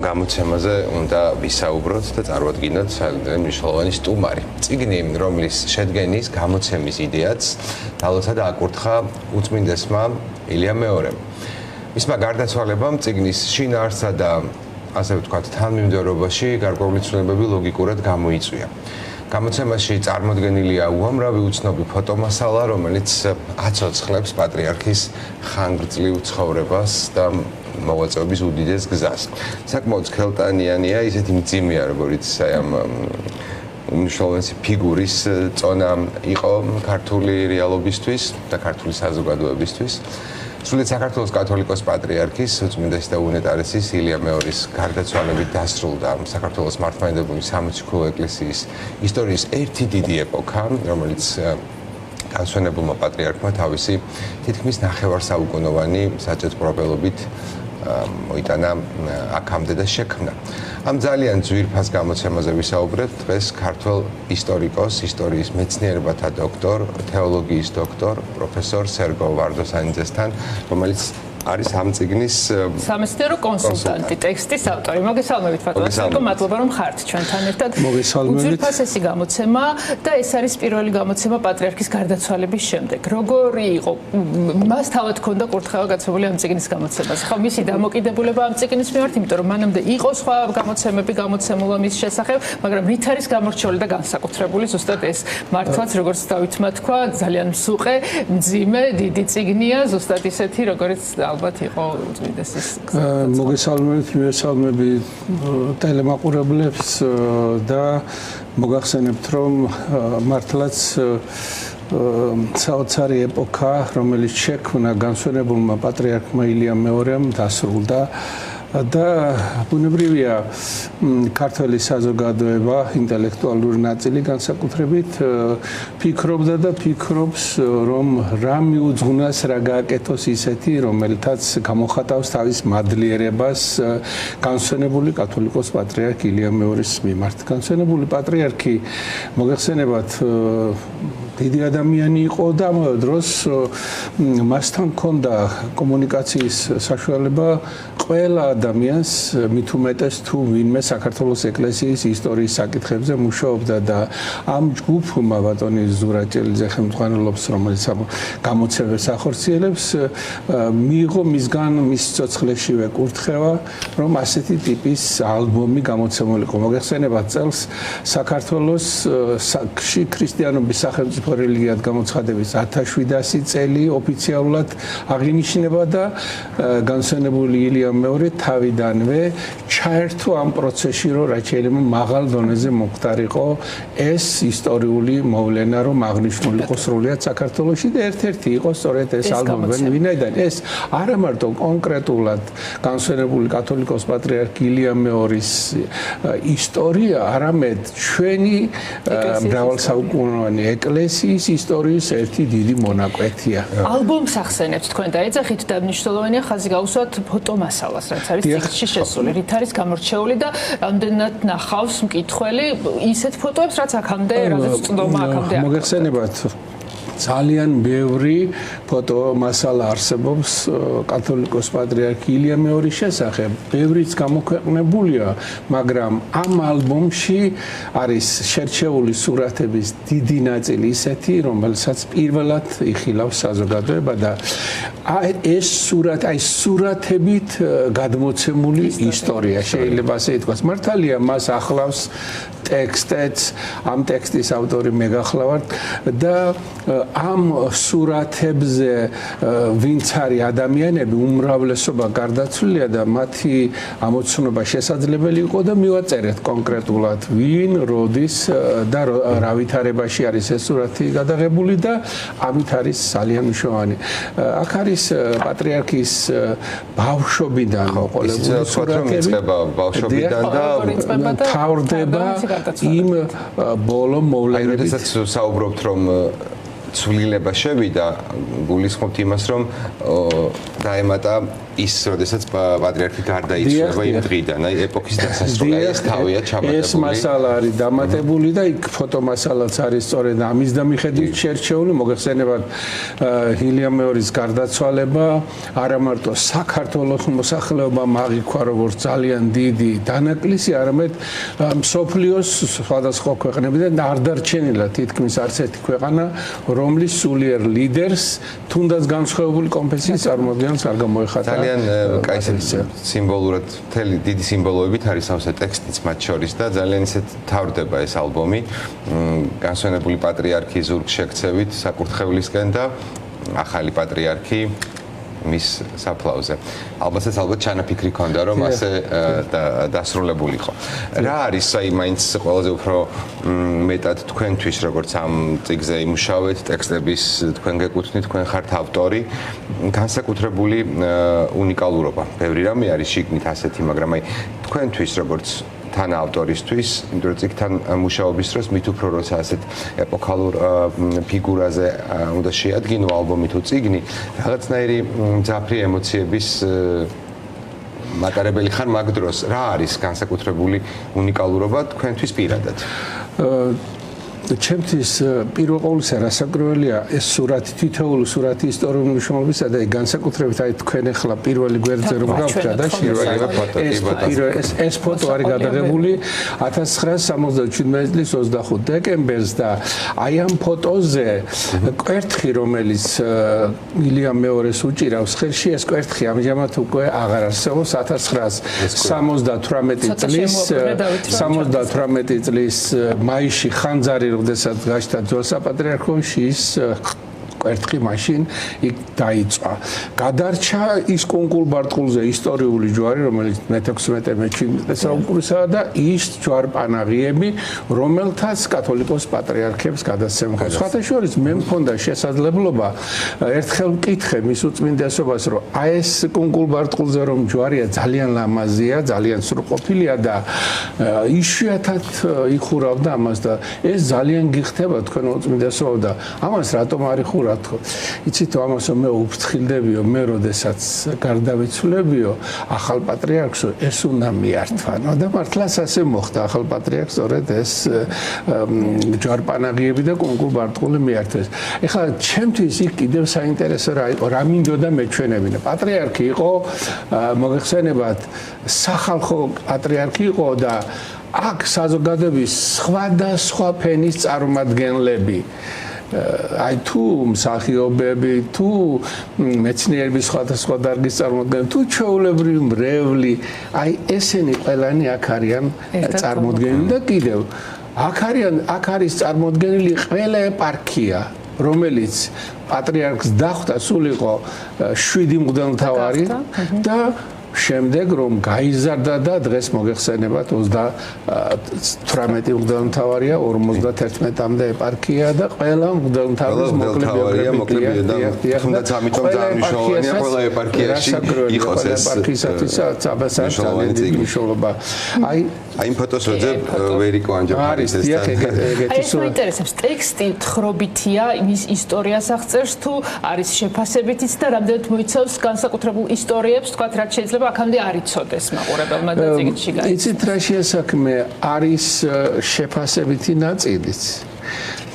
გამოცემაზე უნდა ვისაუბროთ და წარვადგინოთ ძალიან მნიშვნელოვანი სტუმარი. წიგნი, რომლის შედგენის გამოცემის იდეაც დალოცა და აკურთხა უწმინდესმა ილია მეორემ. მისმა გარდაცვალებამ წიგნის შინაარსსა და ასე ვთქვათ, თანმიმდევრობაში გარკვეული ცვლილებები ლოგიკურად გამოიწვია. გამოცემაში წარმოდგენილია უამრავი უცნობი ფოტომასალა, რომელიც აცოცხლებს პატრიარქის ხანგრძლივ ცხოვრებას და მოვაწეობის უდიდეს გზას. საკმაოდ ხელტანიანია, ისეთი მძიმეა, როგორც ამ უმნიშვნელოვანესი ფიგურის წონა იყო ქართული რეალობისთვის და ქართული საზოგადოებისთვის. სრულიად საქართველოს კათოლიკოს პატრიარქის უწმინდესი და უნეტარესის ილია მეორის გარდაცვალებით დასრულდა საქართველოს მართლმადიდებლური სამოციქულო ეკლესიის ისტორიის ერთი დიდი ეპოქა, რომელიც განსვენებულმა პატრიარქმა თავისი თითქმის ნახევარსაუკუნოვანი საჭეწმფრობელობით მოიტანა აქამდე და შექმნა. ამ ძალიან ძვირფას გამოცემაზე ვისაუბრებთ დღეს ქართველ ისტორიკოს, ისტორიის მეცნიერებათა დოქტორ, თეოლოგიის დოქტორ, პროფესორ სერგო ვარდოსანიძესთან, რომელიც არის ამ წიგნის სამეცნიერო კონსულტანტი, ტექსტის ავტორი. მოგესალმებით, ბატონო სერგო, მადლობა რომ ხართ ჩვენთან ერთად. უძვირფასესი გამოცემა და ეს არის პირველი გამოცემა პატრიარქის გარდაცვალების შემდეგ. როგორი იყო? მას თავად ჰქონდა კურთხევა გაცემული ამ წიგნის გამოცემაზე. ხო, მისი დამოკიდებულება ამ წიგნის მიმართ, იმიტომ რომ მანამდე იყო სხვა გამოცემები გამოცემულა მის შესახებ, მაგრამ რით არის გამორჩეული და განსაკუთრებული ზუსტად ეს მართლაც როგორც დავითმა თქვა, ძალიან მსუყე, მძიმე, დიდი წიგნია, ზუსტად ისეთი, როგორც ალბათ იყო უწმინდესის მოგესალმებით, მივესალმები ტელემაყურებლებს და მოგახსენებთ, რომ მართლაც საოცარი ეპოქა, რომელიც შექმნა განსვენებულმა პატრიარქმა ილია მეორემ, დასრულდა და ბუნებრივია ქართველი საზოგადოება, ინტელექტუალური ნაწილი განსაკუთრებით ფიქრობდა და ფიქრობს, რომ რა მიუძღვნას, რა გააკეთოს ისეთი, რომელთაც გამოხატავს თავის მადლიერებას განსვენებული კათოლიკოს პატრიარქ ილია მეორის მიმართ. განსვენებული პატრიარქი, მოგეხსენებათ, დიდი ადამიანი იყო და ამავე დროს მასთან ჰქონდა კომუნიკაციის საშუალება ყველა ადამიანს, მით უმეტეს თუ ვინმე საქართველოს ეკლესიის ისტორიის საკითხებზე მუშაობდა და ამ ჯგუფმა ბატონი ზურა ჭელიძე ხელმძღვანელობს, რომელიც ამ გამოცემას ახორციელებს, მიიღო მისგან მის ცოცხლეშივე კურთხევა, რომ ასეთი ტიპის ალბომი გამოცემულიყო. მოგეხსენებათ, წელს საქართველოს ქრისტიანობის სახელმწიფო რელიგიად გამოცხადების 1700 წელი ოფიციალურად აღინიშნება და განსვენებული ილია მეორე თავიდანვე ჩაერთო ამ პროცესში, რომ რაც შეიძლება მაღალ დონეზე მოხდარიყო ეს ისტორიული მოვლენა, რომ აღნიშნულიყო სრულიად საქართველოში და ერთ-ერთი იყო სწორედ ეს ალბომი, ვინაიდან ეს არა მარტო კონკრეტულად განსვენებული კათოლიკოს პატრიარქ ილია მეორის ისტორია, არამედ ჩვენი მრავალსაუკუნოვანი ეკლესიის ისტორიის ერთი დიდი მონაკვეთია. ალბომს ახსენებთ თქვენ და ეძახით და მნიშვნელოვანია ხაზი გაუსვათ ფოტომასალას, რაც არის ტექსტში შესული, რით არის გამორჩეული და ამდენად ნახავს მკითხველი ისეთ ფოტოებს, რაც აქამდე, რაღაც წვდომა აქამდე აქვს. მოგეხსენებათ, ძალიან ბევრი ფოტომასალა არსებობს კათოლიკოს პატრიარქ ილია მეორის შესახებ. ბევრიც გამოქვეყნებულია, მაგრამ ამ ალბომში არის შერჩეული სურათების დიდი ნაწილი ისეთი, რომელსაც პირველად იხილავს საზოგადოება და ეს სურათებით გადმოცემული ისტორია, შეიძლება ასე ითქვას. მართალია, მას ახლავს ტექსტიც, ამ ტექსტის ავტორი მე გახლავართ და ამ სურათებზე ვინც არის ადამიანები, უმრავლესობა გარდაცვლილია და მათი ამოცნობა შესაძლებელი იყო და მივაწერეთ კონკრეტულად ვინ, როდის და რა ვითარებაში არის ეს სურათი გადაღებული და ამით არის ძალიან მნიშვნელოვანი. აქ არის პატრიარქის ბავშვობიდან მოყოლებული სურათები, ბავშვობიდან და თავდება იმ ბოლო მოვლენებით. როდესაც საუბრობთ, რომ ცვლილება შევიდა, გულისხმობთ იმას, რომ დაემატა ის როდესაც პატრიარქი გარდაიცვალა იმ დღიდან, აი ეპოქის დასასრულს ეს თავია ჩამატებული. ეს მასალა არის დამატებული და იქ ფოტომასალაც არის სწორედ ამის და მიხედვით შერჩეული, მოგეხსენებათ ილიამ მეორის გარდაცვალება არა მარტო საქართველოს მოსახლეობამ აღიქვა როგორც ძალიან დიდი დანაკლისი, არამედ მსოფლიოს სხვადასხვა ქვეყნებიდან არ დარჩენილა თითქმის არც ერთი ქვეყანა, რომლის სულიერ ლიდერს თუნდაც განსხვავებული კონფესიის წარმოადგენს არ გამოეხატა. ძალიან კაი სიმბოლურად მთელი დიდი სიმბოლოებით არის ავსე ტექსტიც მათ შორის და ძალიან ისეთ თავდება ეს ალბომი განსვენებული პატრიარქი ზურგ შეკცევით საკურთხევლისკენ და ახალი პატრიარქი მის საფლავზე. ალბათ ჩანაფიქრი ქონდა რომ ასე დასრულებულიყო. რა არის აი მაინც ყველაზე უფრო მეტად თქვენთვის როგორც ამ წიგნზე იმუშავეთ, ტექსტების თქვენ გეკუთვნით, თქვენ ხართ ავტორი, განსაკუთრებული უნიკალურობა. ბევრი რამე არის შიგნით ასეთი, მაგრამ აი თქვენთვის როგორც თან ავტორისთვის, იმიტომ რომ წიგნთან მუშაობის დროს მით უფრო როცა ასეთ ეპოქალურ ფიგურაზე უნდა შეადგინო ალბომი თუ წიგნი, რაღაცნაირი მძაფრი ემოციების მატარებელი ხარ მაგ დროს. რა არის განსაკუთრებული უნიკალურობა თქვენთვის პირადად? ჩემთვის პირველ ყოვლისა რასაკვირველია ეს სურათი, თითოეული სურათი ისტორიული მნიშვნელობისა და განსაკუთრებით აი თქვენ ახლა პირველი გვერდზე რომ გავხდა და ეს ფოტო არის გადაღებული 1977 წლის 25 დეკემბერს და აი ამ ფოტოზე კვერთხი რომელიც ილიამ მეორეს უჭირავს ხელში, ეს კვერთხი ამჟამად უკვე აღარ არსებობს. 1978 წლის მაისში ხანძარი როდესაც გაშთა ძველ საპატრიარქოში ის კვერთხი მაშინ იქ დაიწვა. გადარჩა ის კონკულ-ბარტყულზე ისტორიული ჯვარი, რომელიც მე-16 საუკუნისაა და ის ჯვარ-პანაღიები, რომელთაც კათოლიკოს პატრიარქებს გადასცემენ. სხვათა შორის მე მქონდა შესაძლებლობა ერთხელ ვკითხე მის უწმინდესობას, რომ აი ეს კონკულ-ბარტყულზე რომ ჯვარია ძალიან ლამაზია, ძალიან სრულყოფილია და იშვიათად იხურავდა ამას და ეს ძალიან გიხდება თქვენ უწმინდესობა და ამას რატომ არ იხურავ? იცით ამასო მე უფრთხილდებიო, მე როდესაც გარდავიცვლებიო ახალ პატრიარქსო ეს უნდა მიართვანო და მართლაც ასე მოხდა. ახალ პატრიარქს სწორედ ეს ჯვარ-პანაღიები და კონკულ-ბარტყული მიართვეს. ეხლა ჩემთვის იქ კიდევ საინტერესო რა იყო, რა მინდოდა მეჩვენებინა. პატრიარქი იყო, მოგეხსენებათ, სახალხო პატრიარქი იყო და აქ საზოგადოების სხვადასხვა ფენის წარმომადგენლები აი თუ მსახიობები, თუ მეცნიერების სხვადასხვა დარგის წარმომადგენლები, თუ ჩვეულებრივი მრევლი, აი ესენი ყველანი აქ არიან წარმოდგენილი და კიდევ აქ არის წარმოდგენილი ყველა ეპარქია, რომელიც პატრიარქს დახვდა, სულ იყო 7 მღვდელმთავარი და შემდეგ რომ გაიზარდა და დღეს მოგეხსენებათ 38 მღვდელმთავარია, 51-მდე ეპარქია და ყველა მღვდელმთავრის მოკლე და თუნდაც ამიტომ დაამუშავებია ყველა ეპარქიაში იყოს ეს ეპარქიისათვის ძალიან დიდი მნიშვნელობა. აი იმ ფოტოს როზე ვერიკო ანჯაფარის ეს მაინტერესებს, ტექსტი თხრობითია, იმის ისტორიას აღწერს თუ არის შეფასებითიც და რამდენად მოიცავს განსაკუთრებულ ისტორიებს, თქვათ რაც შეიძლება აქამდე არ იცოდეს მაყურებელმა და წიგნში გაიცნოს. იცით რა შეასაქმე არის შეფასებითი ნაწილიც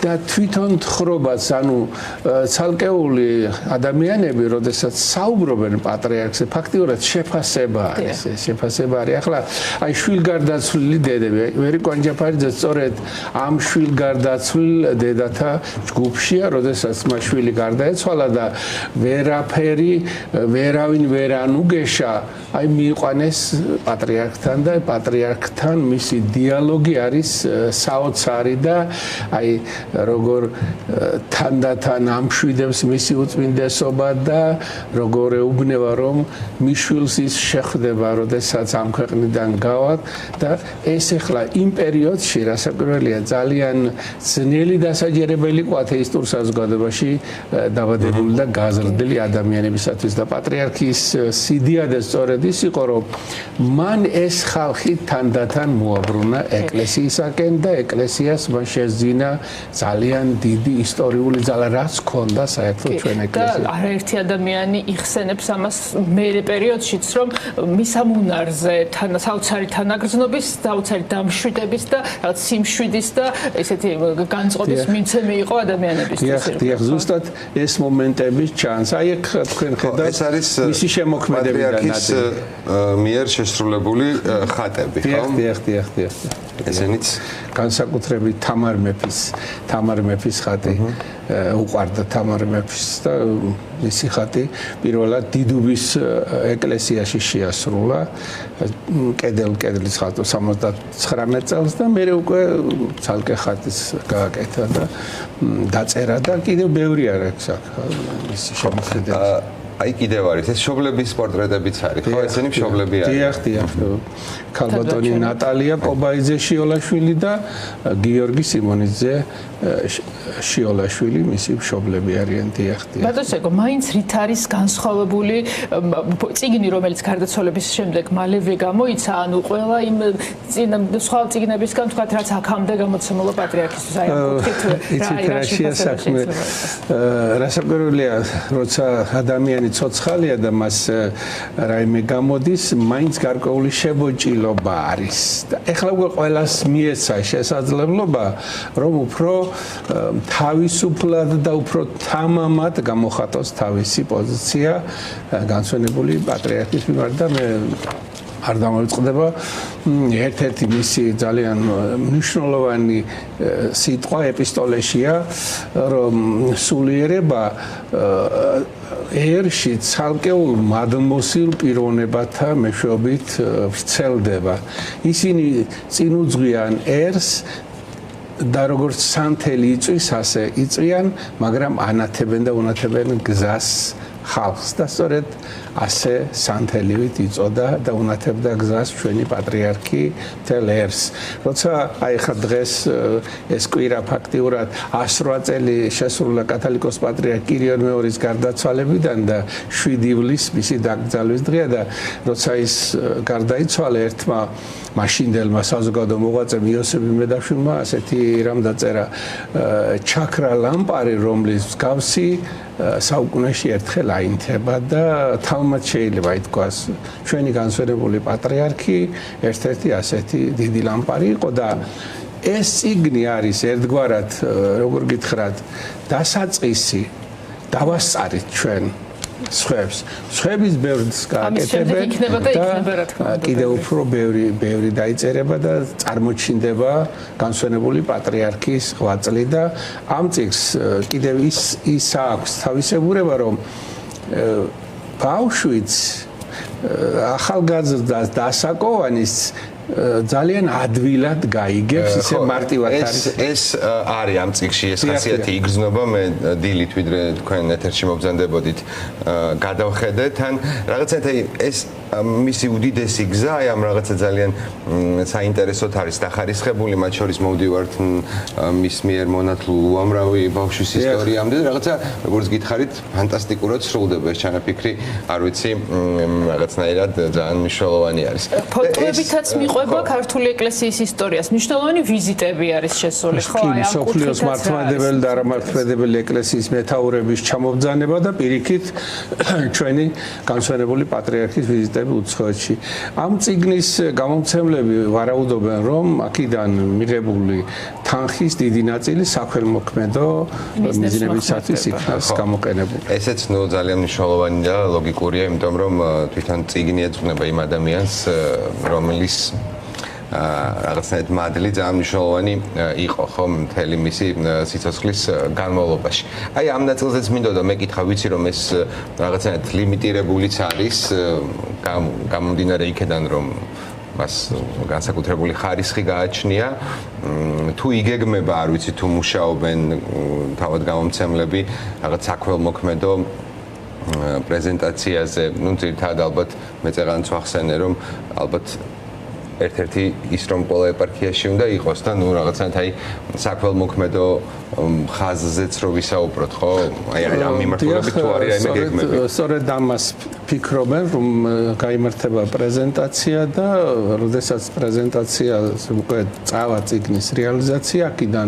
და თვითონ თხრობაც, ანუ ცალკეული ადამიანები, როდესაც საუბრობენ პატრიარქზე, ფაქტიურად შეფასება არის, შეფასება არის. ახლა აი შვილგარდაცვლილი დედები, ვერიკო ანჯაფარიძე სწორედ ამ შვილგარდაცვლილ დედათა ჯგუფშია, როდესაც მას შვილი გარდაეცვალა და ვერავინ ვერ ანუგეშა, აი მიიყვანეს პატრიარქთან და პატრიარქთან მისი დიალოგი არის საოცარი და აი როგორ თანდათან ამშვიდებს მისი უწმინდესობა და როგორ ეუბნება რომ მიშვილს ის შეხვდება, როდესაც ამ ქვეყნიდან გავად და ეს ახლა იმ პერიოდში რასაკვირველია ძალიან ძნელი დასაჯერებელი იყო ათეისტურ საზოგადოებაში დაბადებული და გაზრდილი ადამიანებისათვის და პატრიარქის სიდიადე სწორედ ის იყო რომ მან ეს ხალხი თანდათან მოაბრუნა ეკლესიისაკენ და ეკლესიას მან შეძინა ძალიან დიდი ისტორიული ძალა რაც ქონდა საერთოდ ჩვენ ეკლესიაში. და არაერთი ადამიანი იხსენებს ამას მერე პერიოდშიც, რომ მისამუნარზე საოცარი თანაგრძნობის, საოცარი დამშვიდების და რაღაც სიმშვიდის და ესეთი განწყობის მიმცემი იყო ადამიანებისთვის. დიახ, ზუსტად ეს მომენტები ჩანს. აი აქ თქვენ ხედავთ მისი შემოქმედებიდან მიერ შესრულებული ხატები, ხო? დიახ. ესენიც განსაკუთრებით თამარ მეფის ხატი უყვარდა თამარ მეფის და მისი ხატი პირველად დიდუბის ეკლესიაში შეასრულა კედლის ხატო 79 წელს და მე უკვე ცალკე ხატის გააკეთა და დაწერა და კიდევ ბევრი არის მისი შემოქმედება. აი კიდევ არის ეს მშობლების პორტრეტებიც არის, ხო? ესენი მშობლები არიან. დიახ. ქალბატონი ნატალია კობაიძე შიოლაშვილი და გიორგი სიმონიძე შიოლაშვილი მისი მშობლები არიან. დიახ. ბატონო, მაინც რით არის განსხვავებული წიგნი, რომელიც გარდაცვალების შემდეგ მალევე გამოიცა, ანუ ყველა იმ სხვა წიგნებისგან თქვათ რაც აქამდე გამოცემულა პატრიარქისთვის აი ამ კუთხით რა შეასახმე რასაკვირველია, როცა ადამიანი ცოცხალია და მას რაიმე გამოდის, მაინც გარკვეული შებოჭილობა არის. და ეხლა უკვე ყველას მიეცა შესაძლებლობა, რომ უფრო თავისუფლად და უფრო თამამად გამოხატოს თავისი პოზიცია განსვენებული პატრიარქის მიმართ და მე არ დამოწყდება ერთ-ერთი მისი ძალიან მნიშვნელოვანი სიტყვა ეპისტოლეშია, რომ სულიერება ერში ცალკეულ მადმოსილ პიროვნებათა მეშვეობით ვრცელდება. ისინი წინ უძღვიან ერს და როგორც სანთელი იწვის, ასე იწვიან, მაგრამ ანათებენ და უნათებენ გზას ხალხს და სწორედ ასე სანთელივით იწოდა და უნათებდა გზას ჩვენი პატრიარქი მთელ ერს. როცა აი ხა დღეს ეს კვირა ფაქტიურად 108 წელი შესრულა კათოლიკოს პატრიარქ კირიონ მეორის გარდაცვალებიდან და 7 ივლისს მისი დაკრძალვის დღეა და როცა ის გარდაიცვალა ერთმა მაშინდელმა საზოგადო მოღვაწემ იოსებ იმედაშვილმა ასეთი რამ დაწერა ჩაქრა ლამპარი, რომლის მსგავსი საუკუნეში ერთხელ აინთება და თალმად შეიძლება ითქვას ჩვენი განსვენებული პატრიარქი ერთ-ერთი ასეთი დიდი ლამპარი იყო და ეს წიგნი არის ერთგვარად როგორ გითხრათ დასაწყისი დავასწარით ჩვენ სხვების ბევრს გააკეთებენ და კიდევ უფრო ბევრი დაიწერება და წარმოჩინდება განსვენებული პატრიარქის ღვაწლი და ამ წიგნს კიდევ ის აქვს თავისებურება, რომ ბავშვიც ახალგაზრდას დასაკოვანის ძალიან ადვილად გაიგებს, ისე მარტივად არის. ეს არის ამ წიგნში ეს ხასიათი იგრძნობა, მე დილით ვიდრე თქვენ ეთერში მობრძანდებოდით გადავხედეთ, ან რაღაცა ეს მისი უდიდესი გზა აი ამ რაღაცა ძალიან საინტერესოდ არის დახარისხებული, მათ შორის მოვდივართ მის მიერ მონათლულ უამრავი ბავშვის ისტორიამდე და რაღაცა როგორც გითხარით ფანტასტიკურად სრულდება ეს ჩანაფიქრი, არ ვიცი, რაღაცნაირად ძალიან მნიშვნელოვანი არის. ფოტოებითაც მიყვება ქართული ეკლესიის ისტორიას. მნიშვნელოვანი ვიზიტები არის შესული, ხო, აი ამ სოფლიოს მართლმადიდებელი და არამართლმადიდებელი ეკლესიის მეთაურების ჩამობძანება და პირიქით ჩვენი განსვენებული პატრიარქის ვიზიტები უცხოეთში. ამ წიგნის გამომცემლები ვარაუდობენ, რომ აქედან მიღებული თანხის დიდი ნაწილი საქველმოქმედო მიზნებისათვის იქნას გამოყენებული. ესეც ნუ ძალიან მნიშვნელოვანი და ლოგიკურია, იმიტომ რომ თვითონ წიგნი ეძღვნება იმ ადამიანს, რომელიც რაღაცნაირად მადლი ძალიან მნიშვნელოვანი იყო, ხო, მთელი მისი სიცოცხლის განმავლობაში. აი ამ ნაწილზეც მინდოდა მეკითხა, ვიცი რომ ეს რაღაცნაირად ლიმიტირებულიც არის, გამომდინარე იქედან რომ მას განსაკუთრებული ხარისხი გააჩნია, თუ იგეგმება, არ ვიცი თუ მუშაობენ თავად გამომცემლები რაღაც საქველმოქმედო პრეზენტაციაზე, ну, ძირითადად ალბათ მეწეღანც ვახსენე, რომ ალბათ ერთ-ერთი ის რომ ყველა ეპარქიაში უნდა იყოს და ნუ რაღაცნაირად აი საქველმოქმედო ხაზზეც რო ვისაუბროთ, ხო? აი ამ მიმართულებით თუ არის რაიმე გეგმები. სწორედ ამას ფიქრობენ, რომ გაიმართება პრეზენტაცია და როდესაც პრეზენტაცია უკვე წავა წიგნის რეალიზაცია, აქედან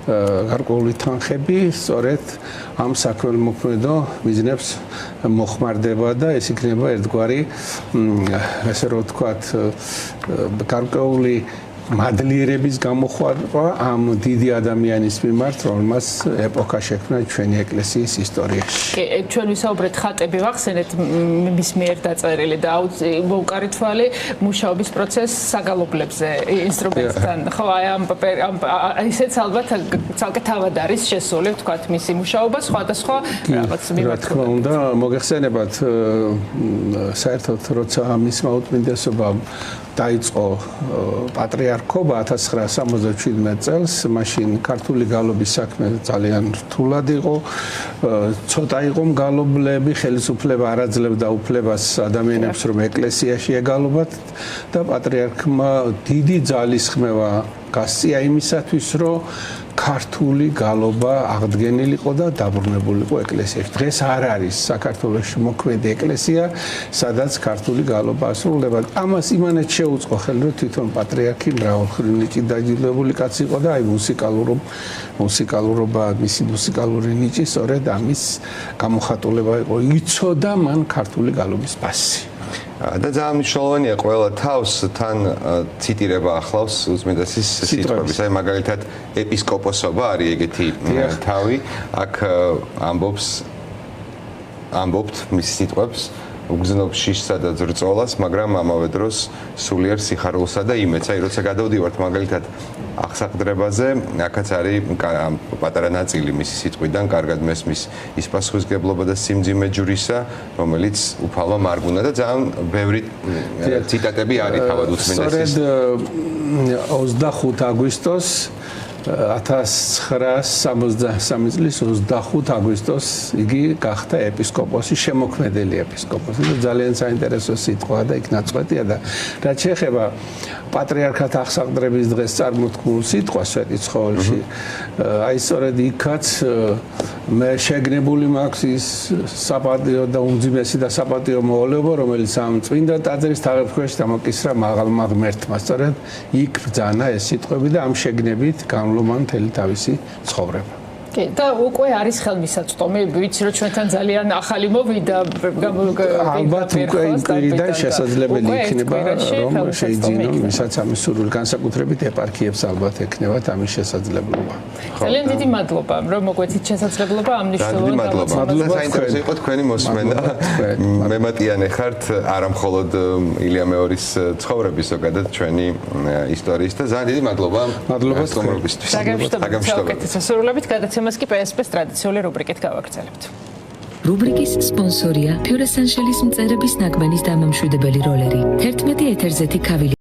გარკვეული თანხები სწორედ ამ საქველმოქმედო მიზნებს მოხმარდება და ეს იქნება ერთგვარი ესე რომ ვთქვათ გარკვეული მადლიერების გამოხატვა ამ დიდი ადამიანის მიმართ, რომელმაც ეპოქა შექმნა ჩვენი ეკლესიის ისტორიაში. ჩვენ ვისაუბრეთ ხატები ვახსენეთ მის მიერ დაწერილი და მოუკარი თვალი მუშაობის პროცესს საგალობლებზე ინსტრუმენტთან. ხო, აი ამ ისეც ალბათ ცალკე თავად არის შესული, ვთქვათ, მისი მუშაობა სხვადასხვა რაღაც მიმართ. რა თქმა უნდა, მოგეხსენებათ საერთოდ როცა მისმა უწმინდესობამ დაიწყო პატრიარქობა 1967 წელს, მაშინ ქართული გალობის საქმე ძალიან რთულად იყო. ცოტა იყო მგალობლები, ხელისუფლება არ აძლევდა უფლებას ადამიანებს, რომ ეკლესიაში ეგალობათ და პატრიარქმა დიდი ძალისხმევა გასწია იმისათვის, რომ ქართული გალობა აღდგენილიყო და დაბრუნებულიყო ეკლესიაში. დღეს არ არის საქართველოში მოქმედი ეკლესია, სადაც ქართული გალობა ასრულდება. ამას იმანაც შეუწყო ხელი, რომ თვითონ პატრიარქი მრავალმხრივ ნიჭით დაჯილდოვებული კაცი იყო და აი მუსიკალურობა, მისი მუსიკალური ნიჭი სწორედ ამის გამოხატულება იყო. იცოდა მან ქართული გალობის ფასი. და ძალიან მნიშვნელოვანია ყველა თავს თან ციტირება ახლავს უწმიდესის სიტყვების. აი მაგალითად ეპისკოპოსობა არის ეგეთი თავი, აქ ამბობთ მის სიტყვებს უგზნობ შიშსა და ძრწოლას, მაგრამ ამავე დროს სულიერ სიხარულსა და იმედს. აი როცა გადავდივართ მაგალითად აღსაყდრებაზე, აქაც არის პატარა ნაწილი მისი სიტყვიდან, კარგად მესმის ის პასუხისგებლობა და სიმძიმე ჯვრისა, რომელიც უფალმა მარგუნა და ძალიან ბევრი ციტატები არის თავად უწმინდესის. სწორედ 25 აგვისტოს 1963 წლის 25 აგვისტოს იგი გახდა ეპისკოპოსი, შემოქმედელი ეპისკოპოსი. ძალიან საინტერესო სიტყვა და იქ ნაწყვეტია და რაც შეეხება პატრიარქად აღსაყდრების დღეს წარმოთქმულ სიტყვას სვეტიცხოველში, აი სწორედ იქაც მე შეგნებული მაქვს ის საპატიო და უმძიმესი და საპატიო მოვალეობა, რომელიც ამ წმინდა ტაძრის თაღებს ქვეშ დამოკისრა მაღალმა ღმერთმა. სწორედ იქ ბრძანა ეს სიტყვები და ამ შეგნებით განვლო მთელი თავისი ცხოვრება. კი, და უკვე არის ხელმისაწვდომი, ვიცი რომ ჩვენთან ძალიან ახალი მოვიდა, ალბათ უკვე იმ პირიდან შესაძლებელი იქნება, რომ შეიძინონ ვისაც ამის სურვილი, განსაკუთრებით ეპარქიებს ალბათ ექნებათ ამის შესაძლებლობა. ძალიან დიდი მადლობა, რომ მოგვეცით შესაძლებლობა ამ მნიშვნელოვან მადლობა. საინტერესო იყო თქვენი მოსმენა. მემატიანე ხართ არა მხოლოდ ილია მეორის ცხოვრების, ზოგადად ჩვენი ისტორიის და ძალიან დიდი მადლობა. მადლობა სტუმრობისთვის. საუკეთესო გადაცემას კი PSP-ს ტრადიციული რუბრიკით გავაგრძელებთ. რუბრიკის სპონსორია ფიორესანშელის მწერების ნაკბენის დამამშვიდებელი როლერი. 11 ეთერზეთი ქავილი